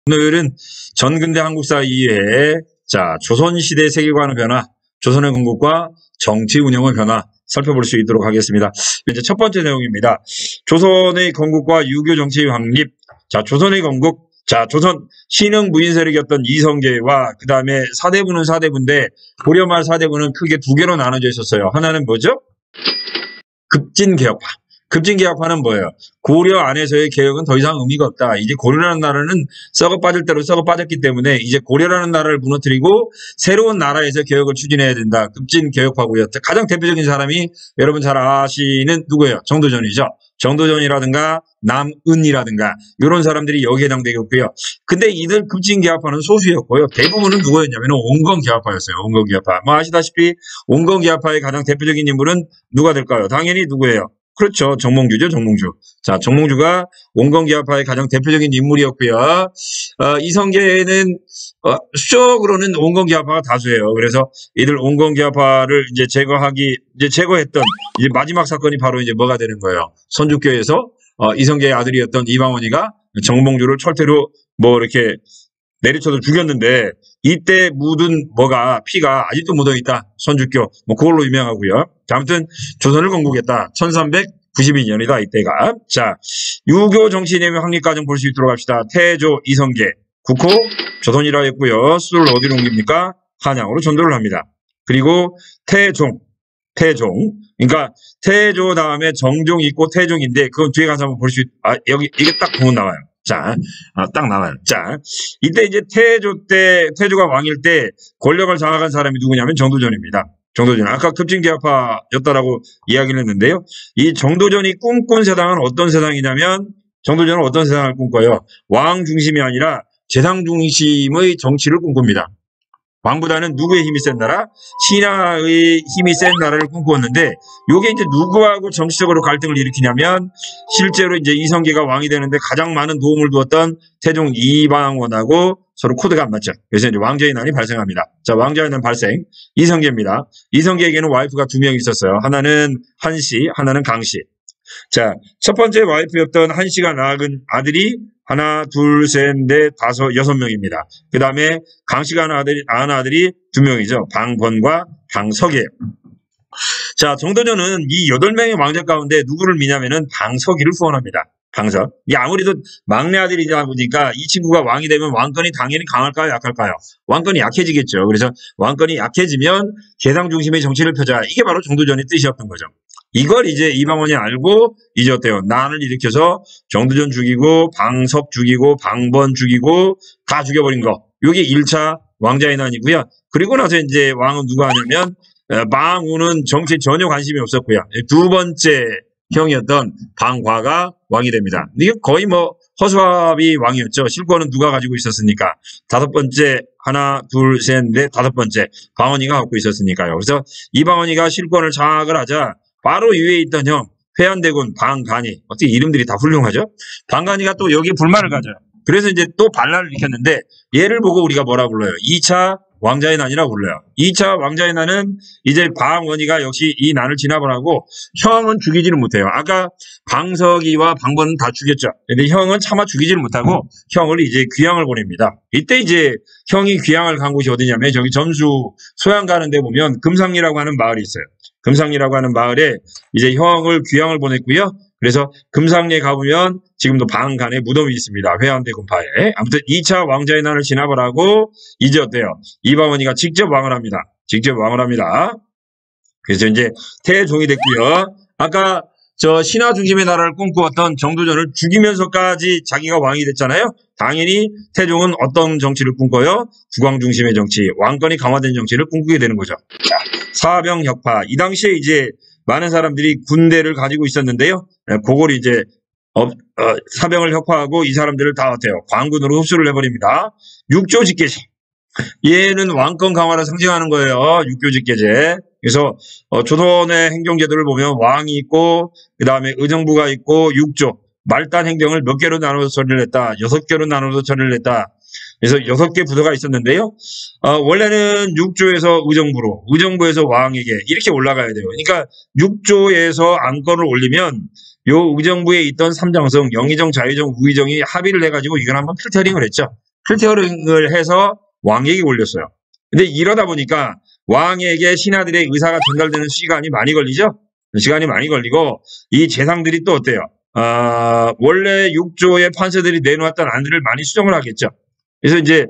오늘은 전근대 한국사 이외에 조선시대 세계관의 변화, 조선의 건국과 정치 운영의 변화 살펴볼 수 있도록 하겠습니다. 이제 첫 번째 내용입니다. 조선의 건국과 유교 정치의 확립. 조선의 건국. 조선 신흥 무인 세력이었던 이성계와 그 다음에 사대부는 사대부인데 고려 말 사대부는 크게 두 개로 나눠져 있었어요. 하나는 뭐죠? 급진개혁파. 급진개혁파는 뭐예요? 고려 안에서의 개혁은 더 이상 의미가 없다. 이제 고려라는 나라는 썩어 빠질 대로 썩어 빠졌기 때문에 이제 고려라는 나라를 무너뜨리고 새로운 나라에서 개혁을 추진해야 된다. 급진개혁파고요. 가장 대표적인 사람이 여러분 잘 아시는 누구예요? 정도전이죠. 정도전이라든가 남은이라든가 이런 사람들이 여기에 해당되겠고요. 근데 이들 급진개혁파는 소수였고요. 대부분은 누구였냐면 온건개혁파였어요. 온건개혁파. 아시다시피 온건개혁파의 가장 대표적인 인물은 누가 될까요? 당연히 누구예요? 그렇죠. 정몽주죠. 정몽주. 정몽주가 온건개혁파의 가장 대표적인 인물이었고요. 이성계는 수적으로는 온건개혁파가 다수예요. 그래서 이들 온건개혁파를 이제 제거했던 이제 마지막 사건이 바로 이제 뭐가 되는 거예요? 선주교에서 이성계의 아들이었던 이방원이가 정몽주를 철퇴로 이렇게 내리쳐서 죽였는데 이때 묻은 피가 아직도 묻어있다. 선주교. 그걸로 유명하고요. 아무튼 조선을 건국했다. 1392년이다. 이때가. 유교 정치인의 확립 과정 볼 수 있도록 합시다. 태조 이성계. 국호 조선이라 했고요. 수를 어디로 옮깁니까? 한양으로 전도를 합니다. 그리고 태종. 그러니까 태조 다음에 정종 있고 태종인데 그건 뒤에 가서 한번 볼 수 여기 이게 딱 보면 나와요. 딱 나와요. 이때 이제 태조가 왕일 때 권력을 장악한 사람이 누구냐면 정도전입니다. 정도전. 아까 급진개혁파였다라고 이야기를 했는데요. 이 정도전이 꿈꾼 세상은 어떤 세상이냐면 정도전은 어떤 세상을 꿈꿔요? 왕 중심이 아니라 재상 중심의 정치를 꿈꿉니다. 왕보다는 누구의 힘이 센 나라? 신하의 힘이 센 나라를 꿈꾸었는데, 요게 이제 누구하고 정치적으로 갈등을 일으키냐면, 실제로 이제 이성계가 왕이 되는데 가장 많은 도움을 주었던 태종 이방원하고 서로 코드가 안 맞죠. 그래서 이제 왕좌의 난이 발생합니다. 왕좌의 난 발생. 이성계입니다. 이성계에게는 와이프가 두 명 있었어요. 하나는 한씨, 하나는 강씨. 첫 번째 와이프였던 한씨가 낳은 아들이 하나, 둘, 셋, 넷, 다섯, 6명입니다. 그 다음에 강씨가 낳은 아들이 2명이죠. 방번과 방석이에요. 정도전은 이 8명의 왕자 가운데 누구를 미냐면은 방석이를 후원합니다. 방석. 아무래도 막내 아들이다 보니까 이 친구가 왕이 되면 왕권이 당연히 강할까요? 약할까요? 왕권이 약해지겠죠. 그래서 왕권이 약해지면 재상 중심의 정치를 펴자. 이게 바로 정도전의 뜻이었던 거죠. 이걸 이제 이방원이 알고 이제 어때요? 난을 일으켜서 정도전 죽이고 방석 죽이고 방번 죽이고 다 죽여버린 거. 이게 1차 왕자의 난이고요. 그리고 나서 이제 왕은 누가 하냐면 방우는 정치에 전혀 관심이 없었고요. 두 번째 형이었던 방과가 왕이 됩니다. 이게 거의 허수아비 왕이었죠. 실권은 누가 가지고 있었으니까. 5번째 하나, 둘, 셋, 넷, 5번째 방언이가 갖고 있었으니까요. 그래서 이 방언이가 실권을 장악을 하자 바로 위에 있던 형 회한대군 방간이, 어떻게 이름들이 다 훌륭하죠? 방간이가 또 여기에 불만을 가져요. 그래서 이제 또 반란을 일으켰는데 얘를 보고 우리가 뭐라 불러요? 2차 왕자의 난이라고 불러요. 2차 왕자의 난은 이제 방원이가 역시 이 난을 진압을 하고 형은 죽이지는 못해요. 아까 방석이와 방번은 다 죽였죠. 근데 형은 차마 죽이지를 못하고 형을 이제 귀양을 보냅니다. 이때 이제 형이 귀양을 간 곳이 어디냐면 저기 점수 소양 가는 데 보면 금상리라고 하는 마을이 있어요. 금상리라고 하는 마을에 이제 형을 귀양을 보냈고요. 그래서 금상리에 가보면 지금도 방간에 무덤이 있습니다. 회한대 군파에. 아무튼 2차 왕자의 난을 진압을 하고 이제 어때요? 이방원이가 직접 왕을 합니다. 그래서 이제 태종이 됐고요. 아까 신하 중심의 나라를 꿈꾸었던 정도전을 죽이면서까지 자기가 왕이 됐잖아요. 당연히 태종은 어떤 정치를 꿈꿔요? 국왕 중심의 정치, 왕권이 강화된 정치를 꿈꾸게 되는 거죠. 사병혁파. 이 당시에 이제 많은 사람들이 군대를 가지고 있었는데요. 그걸 이제 사병을 혁파하고 이 사람들을 다 어때요? 관군으로 흡수를 해버립니다. 육조직계제. 얘는 왕권 강화를 상징하는 거예요. 육교직계제. 그래서 조선의 행정제도를 보면 왕이 있고 그 다음에 의정부가 있고 육조. 말단 행정을 몇 개로 나눠서 처리를 했다. 6개로 나눠서 처리를 했다. 그래서 6개 부서가 있었는데요. 원래는 6조에서 의정부로, 의정부에서 왕에게 이렇게 올라가야 돼요. 그러니까 6조에서 안건을 올리면 요 의정부에 있던 삼정성, 영의정, 자의정, 우의정이 합의를 해가지고 이걸 한번 필터링을 했죠. 필터링을 해서 왕에게 올렸어요. 근데 이러다 보니까 왕에게 신하들의 의사가 전달되는 시간이 많이 걸리죠? 시간이 많이 걸리고, 이 재상들이 또 어때요? 원래 육조의 판서들이 내놓았던 안들을 많이 수정을 하겠죠. 그래서 이제,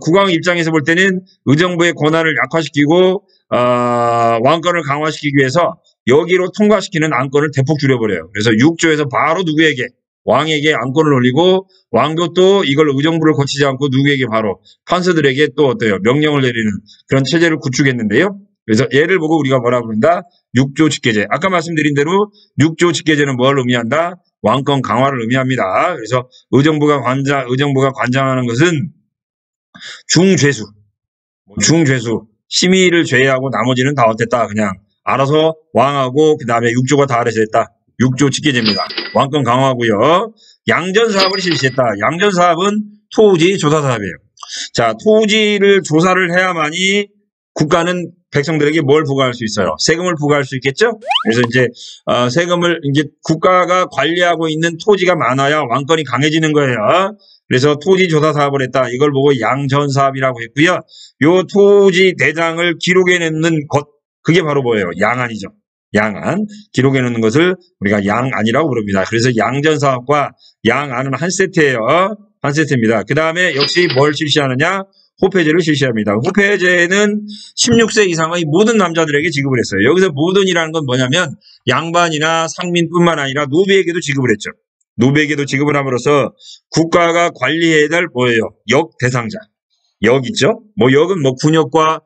국왕 입장에서 볼 때는 의정부의 권한을 약화시키고, 왕권을 강화시키기 위해서 여기로 통과시키는 안건을 대폭 줄여버려요. 그래서 육조에서 바로 누구에게? 왕에게 안건을 올리고, 왕도 또 이걸 의정부를 거치지 않고 누구에게 바로 판서들에게 또 어때요? 명령을 내리는 그런 체제를 구축했는데요. 그래서 얘를 보고 우리가 뭐라 부른다? 육조 직계제. 아까 말씀드린 대로 육조 직계제는 뭘 의미한다? 왕권 강화를 의미합니다. 그래서 의정부가 관장하는 것은 중죄수. 심의를 제외하고 나머지는 다 어땠다? 그냥 알아서 왕하고 그 다음에 육조가 다 알아서 했다. 육조 직계제입니다. 왕권 강화하고요. 양전사업을 실시했다. 양전사업은 토지 조사 사업이에요. 자, 토지를 조사를 해야만이 국가는 백성들에게 뭘 부과할 수 있어요? 세금을 부과할 수 있겠죠? 그래서 이제 세금을 이제 국가가 관리하고 있는 토지가 많아야 왕권이 강해지는 거예요. 그래서 토지 조사 사업을 했다. 이걸 보고 양전 사업이라고 했고요. 요 토지 대장을 기록해 놓는 것, 그게 바로 뭐예요? 양안이죠. 양안. 기록해 놓는 것을 우리가 양안이라고 부릅니다. 그래서 양전 사업과 양안은 한 세트예요. 한 세트입니다. 그 다음에 역시 뭘 실시하느냐? 호패제를 실시합니다. 호패제는 16세 이상의 모든 남자들에게 지급을 했어요. 여기서 모든이라는 건 뭐냐면 양반이나 상민뿐만 아니라 노비에게도 지급을 했죠. 노비에게도 지급을 함으로써 국가가 관리해야 될 뭐예요? 역 대상자. 역 있죠? 뭐 역은 뭐 군역과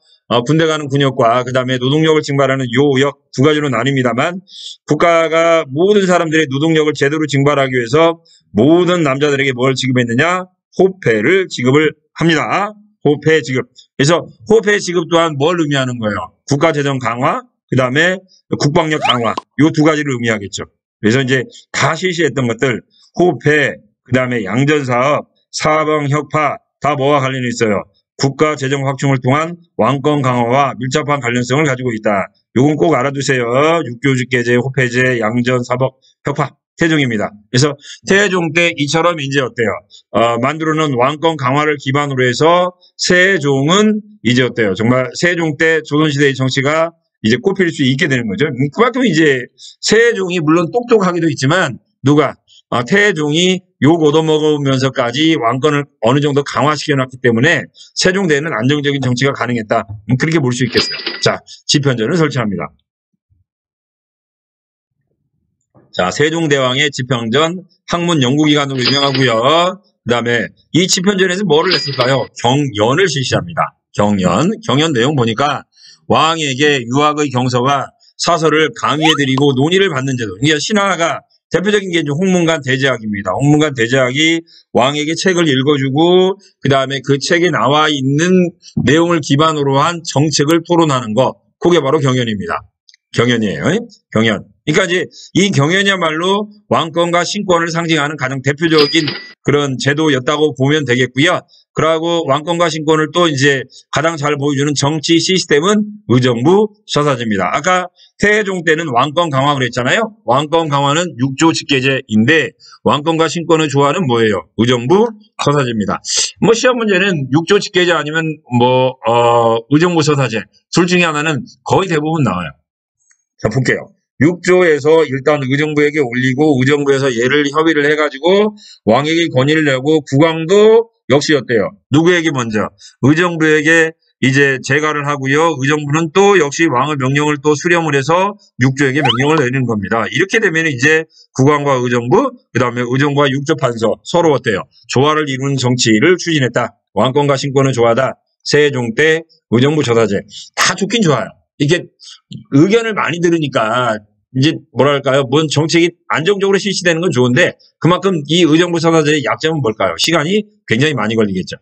군대 가는 군역과 그 다음에 노동력을 징발하는 요역 두 가지로 나뉩니다만, 국가가 모든 사람들의 노동력을 제대로 징발하기 위해서 모든 남자들에게 뭘 지급했느냐? 호패를 지급을 합니다. 호패 지급. 그래서 호패 지급 또한 뭘 의미하는 거예요? 국가재정 강화, 그 다음에 국방력 강화. 요 두 가지를 의미하겠죠. 그래서 이제 다 실시했던 것들, 호패, 그 다음에 양전사업, 사방혁파, 다 뭐와 관련이 있어요? 국가재정 확충을 통한 왕권 강화와 밀접한 관련성을 가지고 있다. 요건 꼭 알아두세요. 육교직계제, 호패제, 양전, 사법, 혁파. 태종입니다. 그래서 태종 때 이처럼 이제 어때요? 만들어놓은 왕권 강화를 기반으로 해서 세종은 이제 어때요? 정말 세종 때 조선시대의 정치가 이제 꼽힐 수 있게 되는 거죠. 그만큼 이제 세종이 물론 똑똑하기도 있지만 누가? 태종이 욕 얻어먹으면서까지 왕권을 어느 정도 강화시켜놨기 때문에 세종대에는 안정적인 정치가 가능했다. 그렇게 볼 수 있겠어요. 자, 지편전을 설치합니다. 자, 세종대왕의 지평전 학문 연구기관으로 유명하고요. 그 다음에 이 지편전에서 뭐를 했을까요? 경연을 실시합니다. 경연 내용 보니까 왕에게 유학의 경서와 사설을 강의해드리고 논의를 받는 제도. 이게 신하가 대표적인 게 이제 홍문관 대제학입니다. 홍문관 대제학이 왕에게 책을 읽어주고 그 다음에 그 책에 나와 있는 내용을 기반으로 한 정책을 토론하는 거. 그게 바로 경연입니다. 경연이에요. 경연. 그러니까 이제 이 경연이야말로 왕권과 신권을 상징하는 가장 대표적인 그런 제도였다고 보면 되겠고요. 그러고 왕권과 신권을 또 이제 가장 잘 보여주는 정치 시스템은 의정부 서사제입니다. 아까 태종 때는 왕권 강화 그랬잖아요. 왕권 강화는 육조 직계제인데 왕권과 신권을 좋아하는 뭐예요? 의정부 서사제입니다. 뭐 시험 문제는 육조 직계제 아니면 의정부 서사제 둘 중에 하나는 거의 대부분 나와요. 자, 볼게요. 6조에서 일단 의정부에게 올리고 의정부에서 얘를 협의를 해가지고 왕에게 건의를 내고 국왕도 역시 어때요? 누구에게 먼저? 의정부에게 이제 제가를 하고요. 의정부는 또 역시 왕의 명령을 또 수렴을 해서 6조에게 명령을 내리는 겁니다. 이렇게 되면 이제 국왕과 의정부, 그 다음에 의정부와 6조 판서 서로 어때요? 조화를 이루는 정치를 추진했다. 왕권과 신권을 조화하다. 세종 때 의정부 조사제. 다 좋긴 좋아요. 이게 의견을 많이 들으니까 이제 뭐랄까요? 뭔 정책이 안정적으로 실시되는 건 좋은데 그만큼 이 의정부 서사제의 약점은 뭘까요? 시간이 굉장히 많이 걸리겠죠.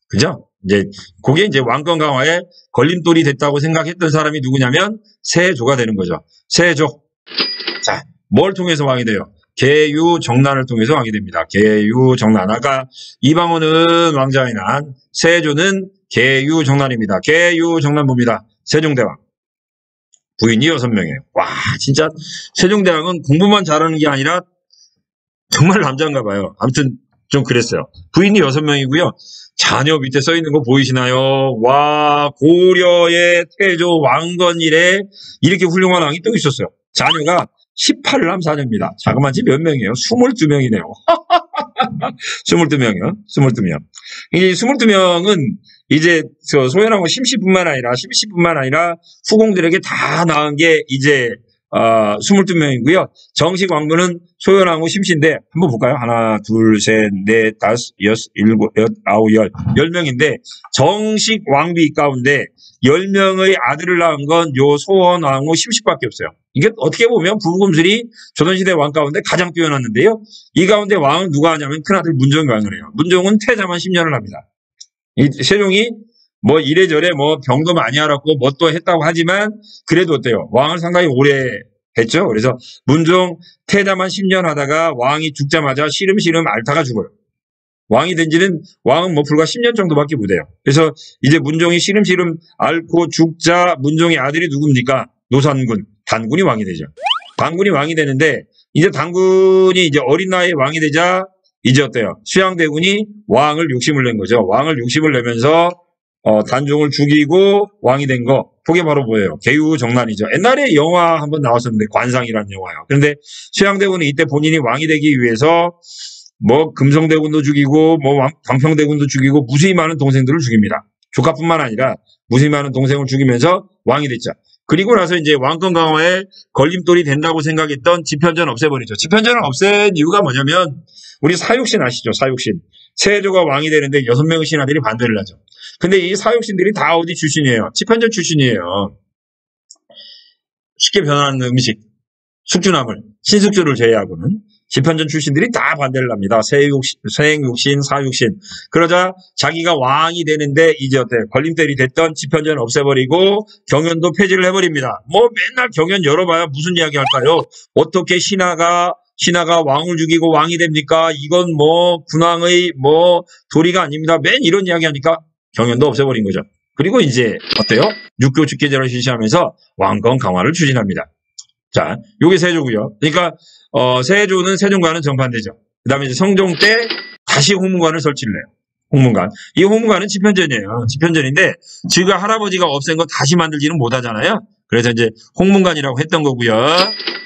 그죠? 이제 그게 이제 왕권 강화에 걸림돌이 됐다고 생각했던 사람이 누구냐면 세조가 되는 거죠. 세조. 자, 뭘 통해서 왕이 돼요? 계유정난을 통해서 왕이 됩니다. 계유정난. 아까 이방원은 왕자의 난, 세조는 계유정난입니다. 계유정난 봅니다. 세종대왕. 부인이 6명이에요. 와, 진짜 세종대왕은 공부만 잘하는 게 아니라 정말 남자인가 봐요. 아무튼 좀 그랬어요. 부인이 6명이고요. 자녀 밑에 써 있는 거 보이시나요? 와, 고려의 태조 왕건 이래 이렇게 훌륭한 왕이 또 있었어요. 자녀가 18남 4녀입니다. 자그마치 몇 명이에요? 22명이네요. 22명이요. 22명. 이 22명은 이제 소연하고 심씨뿐만 아니라 후공들에게 다 낳은 게 이제 22명이고요. 정식 왕군은 소연왕후 심씨인데 한번 볼까요? 하나, 둘, 셋, 넷, 다섯, 여섯, 일곱, 여덟, 아홉, 10명인데 정식 왕비 가운데 10명의 아들을 낳은 건 요 소원왕후 심씨밖에 없어요. 이게 어떻게 보면 부금술이 조선시대 왕 가운데 가장 뛰어났는데요. 이 가운데 왕을 누가 하냐면 큰아들 문종이 왕을 해요. 문종은 태자만 10년을 합니다. 이 세종이 뭐 이래저래 뭐 병도 많이 앓았고 뭐 또 했다고 하지만 그래도 어때요? 왕을 상당히 오래 했죠. 그래서 문종 태자만 10년 하다가 왕이 죽자마자 시름시름 앓다가 죽어요. 왕이 된 지는 왕은 뭐 불과 10년 정도밖에 못 해요. 그래서 이제 문종이 시름시름 앓고 죽자 문종의 아들이 누굽니까? 노산군, 단군이 왕이 되죠. 단군이 왕이 되는데 이제 단군이 이제 어린 나이에 왕이 되자 이제 어때요? 수양대군이 왕을 욕심을 낸 거죠. 왕을 욕심을 내면서 단종을 죽이고 왕이 된 거. 그게 바로 뭐예요? 개유정난이죠. 옛날에 영화 한번 나왔었는데 관상이라는 영화요. 그런데 수양대군이 이때 본인이 왕이 되기 위해서 뭐 금성대군도 죽이고 뭐 광평대군도 죽이고 무수히 많은 동생들을 죽입니다. 조카뿐만 아니라 무수히 많은 동생을 죽이면서 왕이 됐죠. 그리고 나서 이제 왕권 강화에 걸림돌이 된다고 생각했던 집현전 없애버리죠. 집현전을 없앤 이유가 뭐냐면 우리 사육신 아시죠? 사육신. 세조가 왕이 되는데 6명의 신하들이 반대를 하죠. 근데 이 사육신들이 다 어디 출신이에요? 집현전 출신이에요. 쉽게 변하는 음식, 숙주나물, 신숙주를 제외하고는 집현전 출신들이 다 반대를 합니다. 세행육신, 사육신. 그러자 자기가 왕이 되는데 이제 어때? 걸림돌이 됐던 집현전 없애버리고 경연도 폐지를 해버립니다. 뭐 맨날 경연 열어봐야 무슨 이야기 할까요? 어떻게 신하가 왕을 죽이고 왕이 됩니까? 이건 뭐 군왕의 뭐 도리가 아닙니다. 맨 이런 이야기 하니까 경연도 없애버린 거죠. 그리고 이제 어때요? 육교 직계제를 실시하면서 왕권 강화를 추진합니다. 자, 요게 세조고요. 그러니까 세조는 세종과는 정반대죠. 그 다음에 이제 성종 때 다시 홍문관을 설치를 해요. 홍문관. 이 홍문관은 집현전이에요. 집현전인데 지가 할아버지가 없앤 거 다시 만들지는 못하잖아요. 그래서 이제 홍문관이라고 했던 거고요.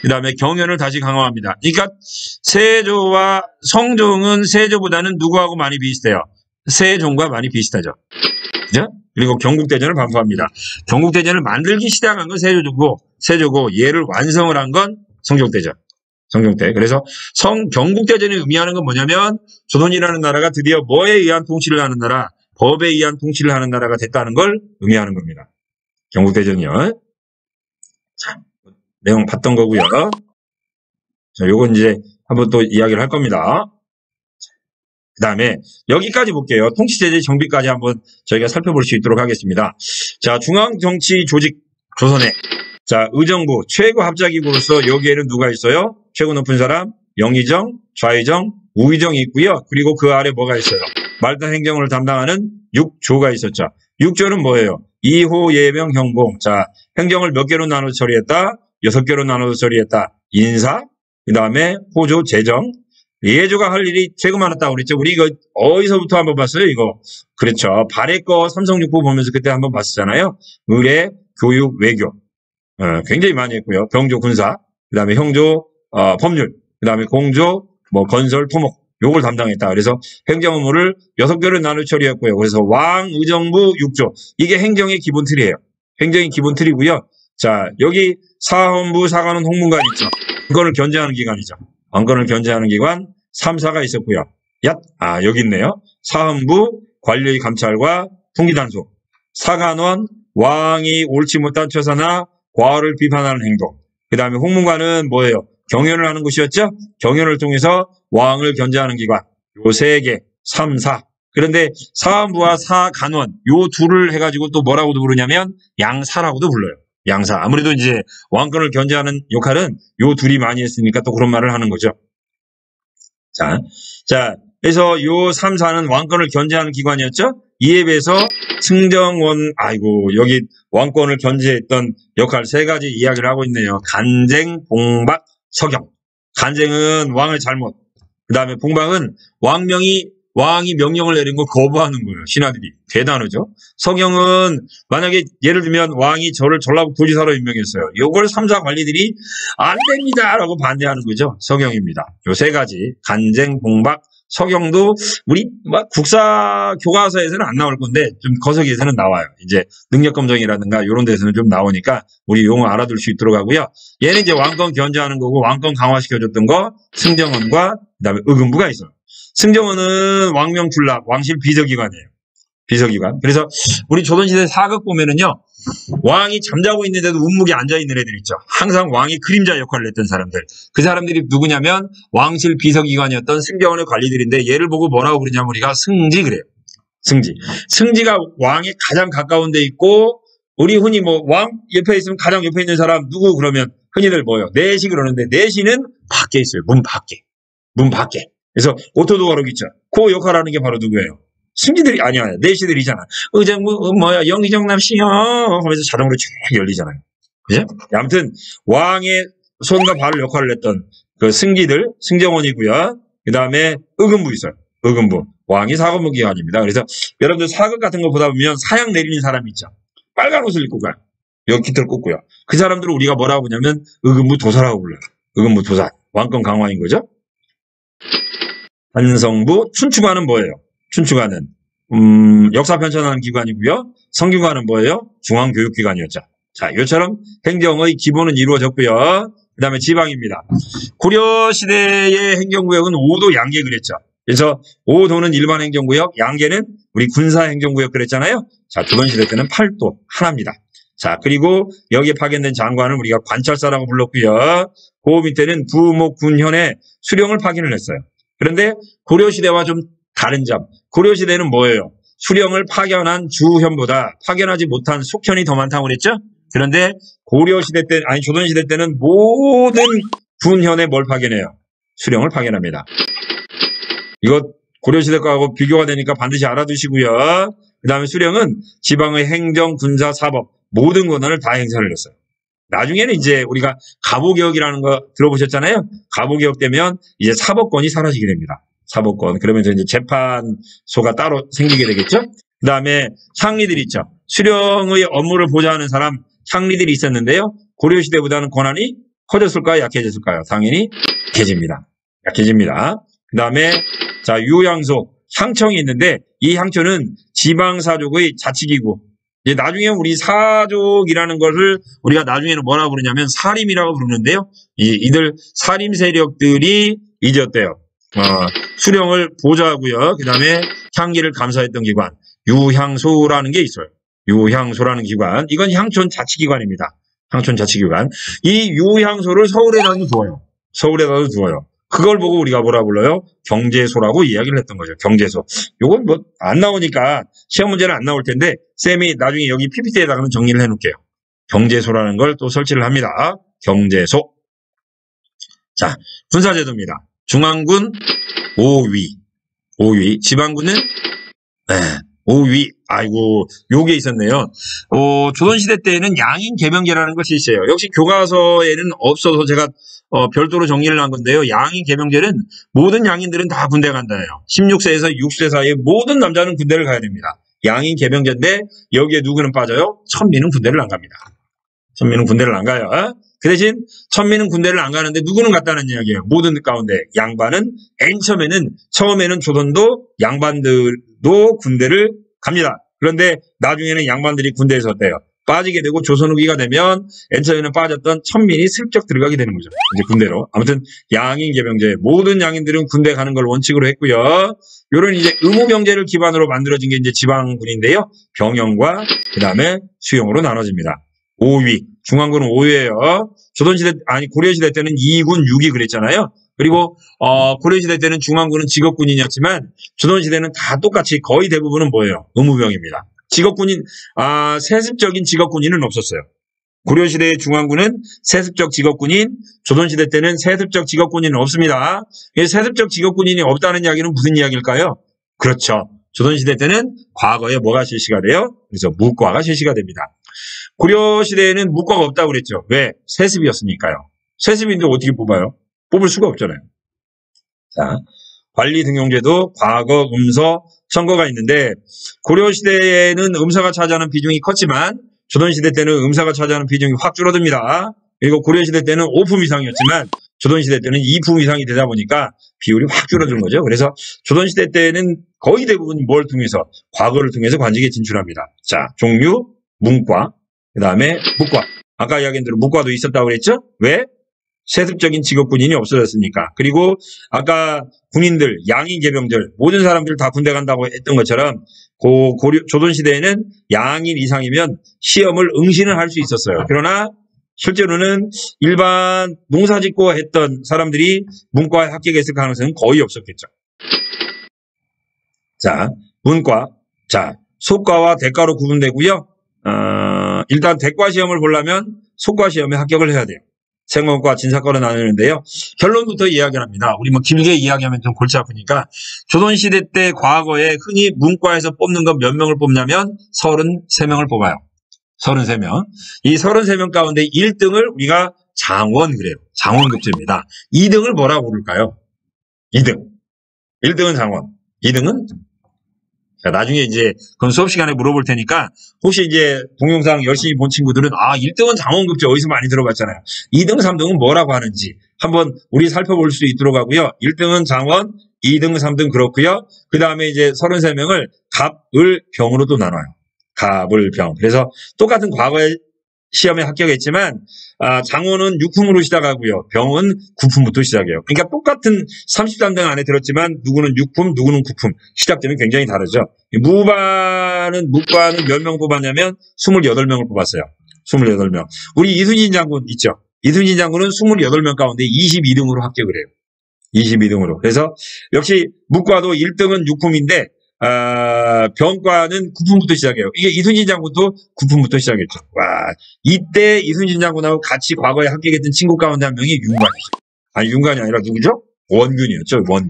그 다음에 경연을 다시 강화합니다. 그러니까 세조와 성종은 세조보다는 누구하고 많이 비슷해요? 세종과 많이 비슷하죠. 그죠? 그리고 경국대전을 반포합니다. 경국대전을 만들기 시작한 건 세조고 얘를 완성을 한 건 성종대죠. 성종대. 그래서 경국대전이 의미하는 건 뭐냐면 조선이라는 나라가 드디어 뭐에 의한 통치를 하는 나라, 법에 의한 통치를 하는 나라가 됐다는 걸 의미하는 겁니다. 경국대전이요. 자, 내용 봤던 거고요. 자, 요건 이제 한번 또 이야기를 할 겁니다. 그 다음에 여기까지 볼게요. 통치체제 정비까지 한번 저희가 살펴볼 수 있도록 하겠습니다. 자, 중앙정치 조직 조선에 자, 의정부 최고 합작기구로서 여기에는 누가 있어요? 최고 높은 사람 영의정, 좌의정, 우의정이 있고요. 그리고 그 아래 뭐가 있어요? 말단 행정을 담당하는 6조가 있었죠. 6조는 뭐예요? 이호, 예명, 형봉. 자, 행정을 몇 개로 나눠서 처리했다? 6개로 나눠서 처리했다. 인사, 그 다음에 호조, 재정. 예조가 할 일이 되게 많았다고 그랬죠. 우리 이거 어디서부터 한번 봤어요? 이거. 그렇죠. 발해거 삼성육부 보면서 그때 한번 봤었잖아요. 의례, 교육, 외교. 굉장히 많이 했고요. 병조, 군사, 그 다음에 형조, 법률, 그 다음에 공조, 뭐 건설, 토목. 요걸 담당했다. 그래서 행정 업무를 6개로 나눠 처리했고요. 그래서 왕, 의정부, 6조. 이게 행정의 기본 틀이에요. 행정의 기본 틀이고요. 자, 여기 사헌부, 사관원, 홍문관 있죠. 왕권을 견제하는 기관이죠. 왕권을 견제하는 기관 3사가 있었고요. 여기 있네요. 사헌부, 관료의 감찰과 통기단속. 사관원, 왕이 옳지 못한 처사나 과오를 비판하는 행동. 그 다음에 홍문관은 뭐예요? 경연을 하는 곳이었죠? 경연을 통해서 왕을 견제하는 기관. 요 3개, 3사. 그런데 사헌부와 사간원, 요 둘을 해가지고 또 뭐라고도 부르냐면 양사라고도 불러요. 양사. 아무래도 이제 왕권을 견제하는 역할은 요 둘이 많이 했으니까 또 그런 말을 하는 거죠. 자, 그래서 요 3사는 왕권을 견제하는 기관이었죠? 이에 비해서 승정원, 여기 왕권을 견제했던 역할 3가지 이야기를 하고 있네요. 간쟁, 봉박, 서경. 간쟁은 왕을 잘못, 그 다음에 봉방은 왕이 명령을 내린 걸 거부하는 거예요. 신하들이. 대단하죠. 서경은 만약에 예를 들면 왕이 저를 전라북 도지사로 임명했어요. 이걸 3사 관리들이 안 됩니다 라고 반대하는 거죠. 서경입니다. 요 세 가지. 간쟁, 봉박, 서경도 우리 국사 교과서에서는 안 나올 건데 좀 거서기에서는 나와요. 이제 능력검정이라든가 이런 데서는 좀 나오니까 우리 용어 알아둘 수 있도록 하고요. 얘는 이제 왕권 견제하는 거고 왕권 강화시켜줬던 거 승정원과 그다음에 의금부가 있어요. 승정원은 왕명출납, 왕실 비서기관이에요. 비서기관. 그래서 우리 조선시대 사극 보면은요, 왕이 잠자고 있는데도 운묵에 앉아있는 애들 있죠. 항상 왕이 그림자 역할을 했던 사람들. 그 사람들이 누구냐면 왕실 비서기관이었던 승정원의 관리들인데 얘를 보고 뭐라고 그러냐면 우리가 승지 그래요. 승지. 승지가 왕에 가장 가까운 데 있고 우리 흔히 뭐 왕 옆에 있으면 가장 옆에 있는 사람 누구 그러면 흔히들 뭐예요? 내시 그러는데 내시는 밖에 있어요. 문 밖에. 문 밖에. 그래서 오토도어록 있죠. 그 역할을 하는 게 바로 누구예요? 승지들이 아니야. 내시들이잖아. 뭐야 영의정남 씨요 하면서 자동으로 쫙 열리잖아요. 그죠? 아무튼 왕의 손과 발을 역할을 했던 그 승지들 승정원이고요. 그 다음에 의금부 있어요. 의금부. 왕이 사법부 기관입니다. 그래서 여러분들 사극 같은 거 보다 보면 사약 내리는 사람이 있죠. 빨간 옷을 입고 가요. 여기 깃털 꽂고요. 그 사람들을 우리가 뭐라고 부르냐면 의금부 도사라고 불러요. 의금부 도사. 왕권 강화인 거죠. 한성부, 춘추관은 뭐예요? 춘추관은 역사 편찬하는 기관이고요. 성균관은 뭐예요? 중앙교육기관이었죠. 자, 이처럼 행정의 기본은 이루어졌고요. 그 다음에 지방입니다. 고려시대의 행정구역은 5도 양계 그랬죠. 그래서 5도는 일반 행정구역, 양계는 우리 군사행정구역 그랬잖아요. 자, 조선시대 때는 8도 하나입니다. 자, 그리고 여기에 파견된 장관은 우리가 관찰사라고 불렀고요. 그 밑에는 부목 군현에 수령을 파견을 했어요. 그런데 고려시대와 좀 다른 점. 고려시대는 뭐예요? 수령을 파견한 주현보다 파견하지 못한 숙현이 더 많다고 그랬죠? 그런데 고려시대 때, 아니 조선시대 때는 모든 군현에 뭘 파견해요? 수령을 파견합니다. 이거 고려시대 거하고 비교가 되니까 반드시 알아두시고요. 그 다음에 수령은 지방의 행정, 군사, 사법 모든 권한을 다 행사를 했어요. 나중에는 이제 우리가 가보개혁이라는 거 들어보셨잖아요. 가보개혁 되면 이제 사법권이 사라지게 됩니다. 사법권. 그러면서 이제 재판소가 따로 생기게 되겠죠. 그 다음에 향리들이 있죠. 수령의 업무를 보좌하는 사람 향리들이 있었는데요. 고려시대보다는 권한이 커졌을까요? 약해졌을까요? 당연히 약해집니다. 약해집니다. 그 다음에 자 유향소, 향청이 있는데 이 향청은 지방사족의 자치기구. 이제 나중에 우리 사족이라는 것을 우리가 나중에는 뭐라고 부르냐면 사림이라고 부르는데요. 이들 사림 세력들이 이제 어때요? 수령을 보좌하고요. 그 다음에 향기를 감사했던 기관 유향소라는 게 있어요. 유향소라는 기관. 이건 향촌 자치기관입니다. 향촌 자치기관. 이 유향소를 서울에다도 두어요. 서울에다도 두어요. 그걸 보고 우리가 뭐라 불러요? 경제소라고 이야기를 했던 거죠. 경제소. 요건 뭐 안 나오니까 시험 문제는 안 나올 텐데 쌤이 나중에 여기 PPT에다가는 정리를 해놓을게요. 경제소라는 걸 또 설치를 합니다. 경제소. 자, 군사제도입니다. 중앙군 5위. 지방군은 5위. 아이고, 요게 있었네요. 조선시대 때에는 양인 계명제라는 것이 있어요. 역시 교과서에는 없어서 제가 별도로 정리를 한 건데요. 양인 계명제는 모든 양인들은 다 군대 간다예요. 16세에서 60세 사이에 모든 남자는 군대를 가야 됩니다. 양인 계명제인데 여기에 누구는 빠져요? 천민은 군대를 안 갑니다. 천민은 군대를 안 가요. 그 대신 천민은 군대를 안 가는데 누구는 갔다는 이야기예요. 모든 가운데 양반은 처음에는 조선도 양반들도 군대를 갑니다. 그런데 나중에는 양반들이 군대에서 어때요? 빠지게 되고 조선 후기가 되면 맨 처음에는 빠졌던 천민이 슬쩍 들어가게 되는 거죠. 이제 군대로. 아무튼 양인 계명제 모든 양인들은 군대 가는 걸 원칙으로 했고요. 요런 이제 의무병제를 기반으로 만들어진 게 이제 지방군인데요. 병영과 그다음에 수용으로 나눠집니다. 5위. 중앙군은 5위예요. 고려시대 때는 2군 6위 그랬잖아요. 그리고 고려시대 때는 중앙군은 직업군인이었지만 조선시대는 다 똑같이 거의 대부분은 뭐예요? 의무병입니다. 직업군인, 세습적인 직업군인은 없었어요. 고려시대의 중앙군은 세습적 직업군인, 조선시대 때는 세습적 직업군인은 없습니다. 세습적 직업군인이 없다는 이야기는 무슨 이야기일까요? 그렇죠. 조선시대 때는 과거에 뭐가 실시가 돼요? 그래서 묵과가 실시가 됩니다. 고려시대에는 묵과가 없다고 그랬죠. 왜? 세습이었으니까요. 세습인데 어떻게 뽑아요? 뽑을 수가 없잖아요. 자, 관리등용제도, 과거, 음서, 선거가 있는데 고려시대에는 음서가 차지하는 비중이 컸지만 조선시대 때는 음서가 차지하는 비중이 확 줄어듭니다. 그리고 고려시대 때는 5품 이상이었지만 조선시대 때는 2품 이상이 되다 보니까 비율이 확 줄어든 거죠. 그래서 조선시대 때는 거의 대부분 뭘 통해서? 과거를 통해서 관직에 진출합니다. 자, 종류, 문과, 그 다음에 무과. 아까 이야기한 대로 무과도 있었다고 그랬죠? 왜? 세습적인 직업 군인이 없어졌으니까. 그리고 아까 군인들, 양인 계병들, 모든 사람들 다 군대 간다고 했던 것처럼 조선시대에는 양인 이상이면 시험을 응시는 할 수 있었어요. 그러나 실제로는 일반 농사짓고 했던 사람들이 문과에 합격했을 가능성은 거의 없었겠죠. 자, 문과. 자, 소과와 대과로 구분되고요. 일단 대과 시험을 보려면 소과 시험에 합격을 해야 돼요. 생원과 진사과로 나누는데요. 결론부터 이야기를 합니다. 우리 뭐 길게 이야기하면 좀 골치 아프니까 조선시대 때 과거에 흔히 문과에서 뽑는 건 몇 명을 뽑냐면 33명을 뽑아요. 33명. 이 33명 가운데 1등을 우리가 장원 그래요. 장원급제입니다. 2등을 뭐라고 부를까요? 2등. 1등은 장원. 2등은 나중에 이제 그건 수업 시간에 물어볼 테니까 혹시 이제 동영상 열심히 본 친구들은 1등은 장원급제 어디서 많이 들어봤잖아요. 2등, 3등은 뭐라고 하는지 한번 우리 살펴볼 수 있도록 하고요. 1등은 장원, 2등, 3등 그렇고요. 그 다음에 이제 33명을 갑, 을, 병으로 또 나눠요. 갑, 을, 병. 그래서 똑같은 과거에 시험에 합격했지만 장원은 6품으로 시작하고요. 병은 9품부터 시작해요. 그러니까 똑같은 33등 안에 들었지만 누구는 6품, 누구는 9품. 시작점이 굉장히 다르죠. 문과는 몇 명 뽑았냐면 28명을 뽑았어요. 28명. 우리 이순신 장군 있죠. 이순신 장군은 28명 가운데 22등으로 합격을 해요. 22등으로. 그래서 역시 문과도 1등은 6품인데 병과는 9품부터 시작해요. 이게 이순신 장군도 9품부터 시작했죠. 와, 이때 이순신 장군하고 같이 과거에 합격했던 친구 가운데 한 명이 윤관이죠. 윤관이 아니라 누구죠? 원균이었죠. 원균.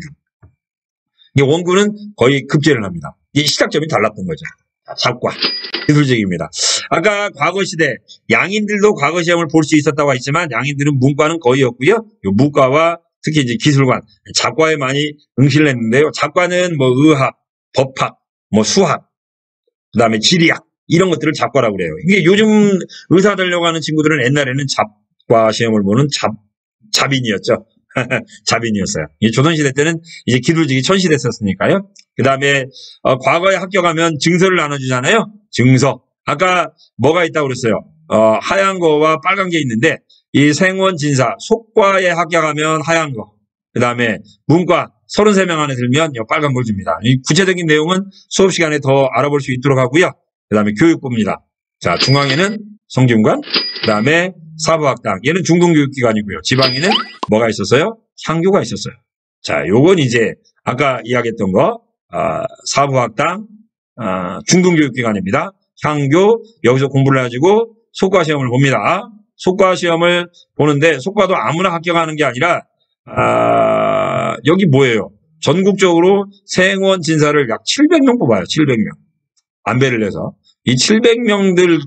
이게 원균은 거의 급제를 합니다. 이게 시작점이 달랐던 거죠. 잡과. 기술적입니다. 아까 과거 시대 양인들도 과거 시험을 볼 수 있었다고 했지만 양인들은 문과는 거의 없고요. 문과와 특히 이제 기술관, 잡과에 많이 응시를 했는데요. 잡과는 뭐 의학, 법학, 뭐 수학, 그 다음에 지리학, 이런 것들을 잡과라고 그래요. 이게 요즘 의사 되려고 하는 친구들은 옛날에는 잡과 시험을 보는 잡인이었죠. 잡인이었어요. 조선시대 때는 이제 기술직이 천시됐었으니까요. 그 다음에, 과거에 합격하면 증서를 나눠주잖아요. 증서. 아까 뭐가 있다고 그랬어요? 하얀 거와 빨간 게 있는데, 이 생원 진사, 속과에 합격하면 하얀 거. 그 다음에 문과 33명 안에 들면 빨간 걸 줍니다. 이 구체적인 내용은 수업 시간에 더 알아볼 수 있도록 하고요. 그 다음에 교육부입니다. 자, 중앙에는 성균관, 그 다음에 사부학당. 얘는 중등교육기관이고요. 지방에는 뭐가 있었어요? 향교가 있었어요. 자, 요건 이제 아까 이야기했던 거, 사부학당, 중등교육기관입니다. 향교, 여기서 공부를 해가지고 속과시험을 봅니다. 속과시험을 보는데 속과도 아무나 합격하는 게 아니라 여기 뭐예요? 전국적으로 생원 진사를 약 700명 뽑아요. 700명. 안배를 해서. 이 700명들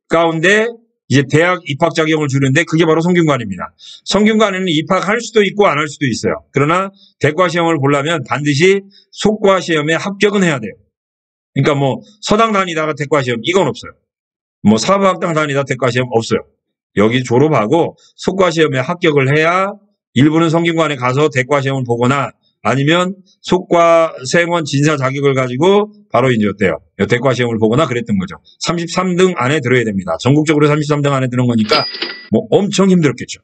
가운데 이제 대학 입학 자격을 주는데 그게 바로 성균관입니다. 성균관에는 입학할 수도 있고 안 할 수도 있어요. 그러나 대과 시험을 보려면 반드시 속과 시험에 합격은 해야 돼요. 그러니까 뭐 서당 다니다가 대과 시험 이건 없어요. 뭐 사부학당 다니다 대과 시험 없어요. 여기 졸업하고 속과 시험에 합격을 해야 일부는 성균관에 가서 대과 시험을 보거나 아니면 속과 생원 진사 자격을 가지고 바로 이제 어때요? 대과 시험을 보거나 그랬던 거죠. 33등 안에 들어야 됩니다. 전국적으로 33등 안에 드는 거니까 뭐 엄청 힘들었겠죠.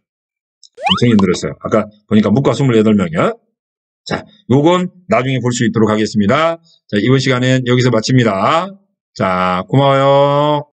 엄청 힘들었어요. 아까 보니까 문과 28명이요. 자, 요건 나중에 볼 수 있도록 하겠습니다. 자, 이번 시간은 여기서 마칩니다. 자, 고마워요.